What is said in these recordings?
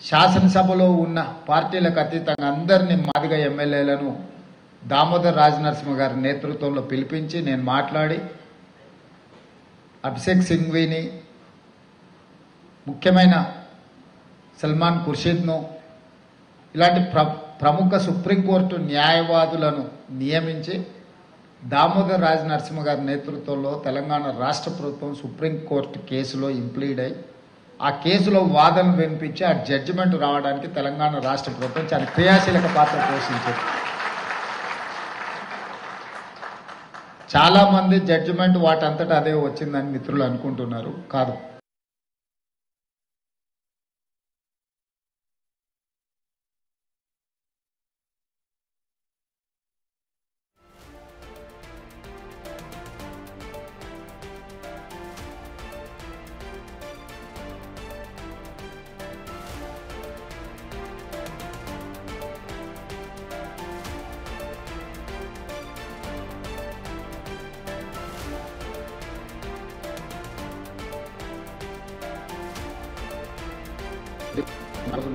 శాసనసభలో ఉన్న పార్టీలకు అతీతంగా అందరినీ మాదిగ ఎమ్మెల్యేలను దామోదర్ రాజనరసింహ గారి నేతృత్వంలో పిలిపించి నేను మాట్లాడి అభిషేక్ సింఘ్వీని, ముఖ్యమైన సల్మాన్ ఖుర్షీద్ను, ఇలాంటి ప్రముఖ సుప్రీంకోర్టు న్యాయవాదులను నియమించి దామోదర్ రాజనరసింహ గారి నేతృత్వంలో తెలంగాణ రాష్ట్ర ప్రభుత్వం సుప్రీంకోర్టు కేసులో ఇంప్లీడ్ అయి ఆ కేసులో వాదనలు వినిపించి ఆ జడ్జిమెంట్ రావడానికి తెలంగాణ రాష్ట్ర ప్రభుత్వం చాలా క్రియాశీలక పాత్ర పోషించింది. చాలా మంది జడ్జిమెంట్ వాటంతటా అదే వచ్చిందని మిత్రులు అనుకుంటున్నారు. కాదు.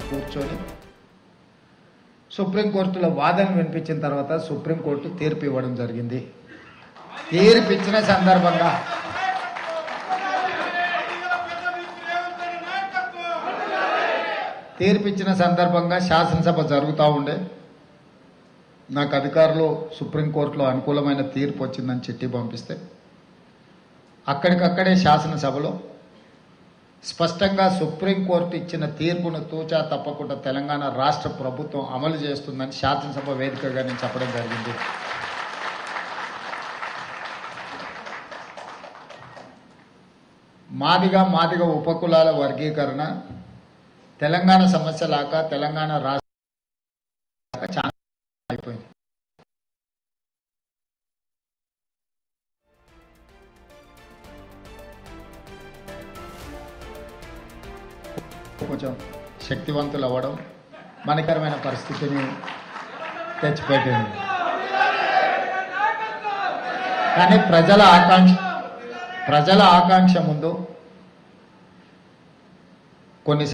కూర్చొని సుప్రీంకోర్టులో వాదన వినిపించిన తర్వాత సుప్రీంకోర్టు తీర్పు ఇవ్వడం జరిగింది. తీర్పు ఇచ్చిన సందర్భంగా శాసనసభ జరుగుతూ ఉండే నాకు అధికారులు సుప్రీంకోర్టులో అనుకూలమైన తీర్పు వచ్చిందని చిట్టి పంపిస్తే అక్కడికక్కడే శాసనసభలో స్పష్టంగా సుప్రీంకోర్టు ఇచ్చిన తీర్పును తూచా తప్పకుండా తెలంగాణ రాష్ట్ర ప్రభుత్వం అమలు చేస్తుందని శాసనసభ వేదికగా నేను చెప్పడం జరిగింది. మాదిగ ఉపకులాల వర్గీకరణ తెలంగాణ సమస్య లాగా తెలంగాణ రాష్ట్ర చాలా అయిపోయింది. కొంచెం శక్తివంతులు అవ్వడం మనకరమైన పరిస్థితిని తెచ్చిపెట్టింది. కానీ ప్రజల ఆకాంక్ష ముందు కొన్ని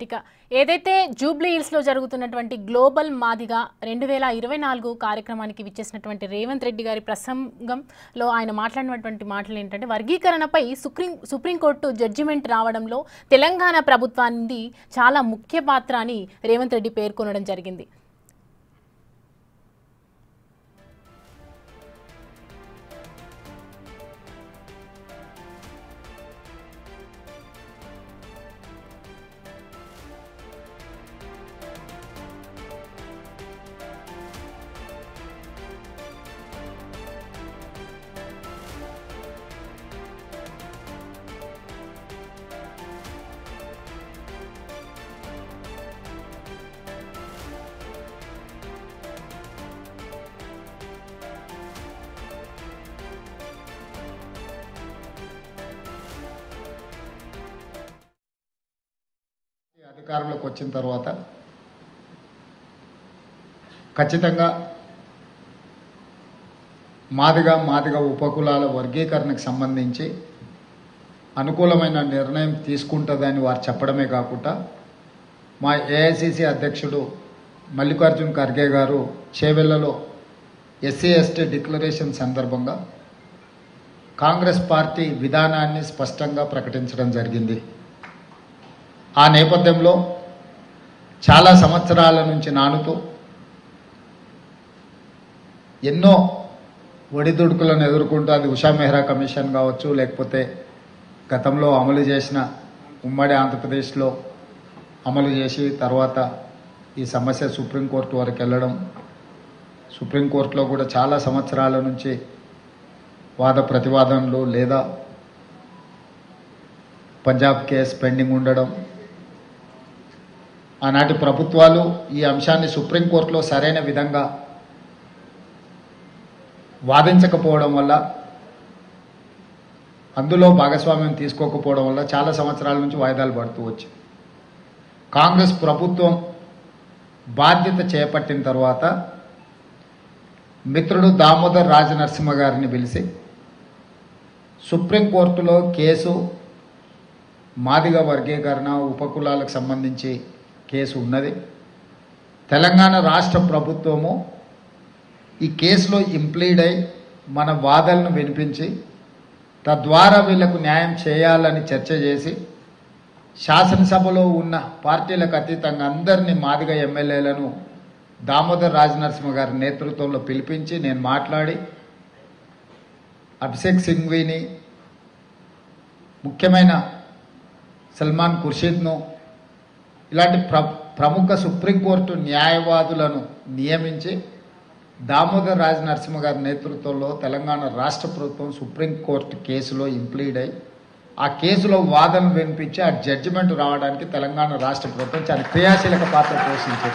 ఇక ఏదైతే జూబ్లీ హిల్స్లో జరుగుతున్నటువంటి గ్లోబల్ మాదిగ 2024 కార్యక్రమానికి విచ్చేసినటువంటి రేవంత్ రెడ్డి గారి ప్రసంగంలో ఆయన మాట్లాడినటువంటి మాటలు ఏంటంటే వర్గీకరణపై సుప్రీంకోర్టు జడ్జిమెంట్ రావడంలో తెలంగాణ ప్రభుత్వానికి చాలా ముఖ్య పాత్ర అని రేవంత్ రెడ్డి పేర్కొనడం జరిగింది. అధికారంలోకి వచ్చిన తర్వాత ఖచ్చితంగా మాదిగ ఉపకులాల వర్గీకరణకు సంబంధించి అనుకూలమైన నిర్ణయం తీసుకుంటుందని వారు చెప్పడమే కాకుండా మా ఏఐసిసి అధ్యక్షుడు మల్లికార్జున్ ఖర్గే గారు చేవెళ్లలో ఎస్సీ ఎస్టీ డిక్లరేషన్ సందర్భంగా కాంగ్రెస్ పార్టీ విధానాన్ని స్పష్టంగా ప్రకటించడం జరిగింది. ఆ నేపథ్యంలో చాలా సంవత్సరాల నుంచి నానుతూ ఎన్నో ఒడిదుడుకులను ఎదుర్కొంటూ అది ఉషా మెహ్రా కమిషన్ కావచ్చు, లేకపోతే గతంలో అమలు చేసిన ఉమ్మడి ఆంధ్రప్రదేశ్లో అమలు చేసి తర్వాత ఈ సమస్య సుప్రీంకోర్టు వరకు వెళ్ళడం, సుప్రీంకోర్టులో కూడా చాలా సంవత్సరాల నుంచి వాద ప్రతివాదనలు లేదా పంజాబ్ కేసు పెండింగ్ ఉండడం, ఆనాటి ప్రభుత్వాలు ఈ అంశాన్ని సుప్రీంకోర్టులో సరైన విధంగా వాదించకపోవడం వల్ల, అందులో భాగస్వామ్యం తీసుకోకపోవడం వల్ల చాలా సంవత్సరాల నుంచి వాయిదాలు పడుతూ వచ్చింది. కాంగ్రెస్ ప్రభుత్వం బాధ్యత చేపట్టిన తర్వాత మిత్రుడు దామోదర్ రాజనరసింహ గారిని పిలిచి సుప్రీంకోర్టులో కేసు మాదిగ వర్గీకరణ ఉపకులాలకు సంబంధించి కేసు ఉన్నది. తెలంగాణ రాష్ట్ర ప్రభుత్వము ఈ కేసులో ఇంప్లీడ్ అయి మన వాదనలను వినిపించి తద్వారా వీళ్లకు న్యాయం చేయాలని చర్చ చేసి శాసనసభలో ఉన్న పార్టీలకు అతీతంగా అందరినీ మాదిగ ఎమ్మెల్యేలను దామోదర్ రాజనరసింహ గారి నేతృత్వంలో పిలిపించి నేను మాట్లాడి అభిషేక్ సింఘ్వీని, ముఖ్యమైన సల్మాన్ ఖుర్షీద్ను, ఇలాంటి ప్రముఖ సుప్రీంకోర్టు న్యాయవాదులను నియమించి దామోదర్ రాజనరసింహ గారి నేతృత్వంలో తెలంగాణ రాష్ట్ర ప్రభుత్వం సుప్రీంకోర్టు కేసులో ఇంప్లీడ్ అయి ఆ కేసులో వాదన వినిపించి ఆ జడ్జిమెంట్ రావడానికి తెలంగాణ రాష్ట్ర ప్రభుత్వం చాలా క్రియాశీలక పాత్ర పోషించింది.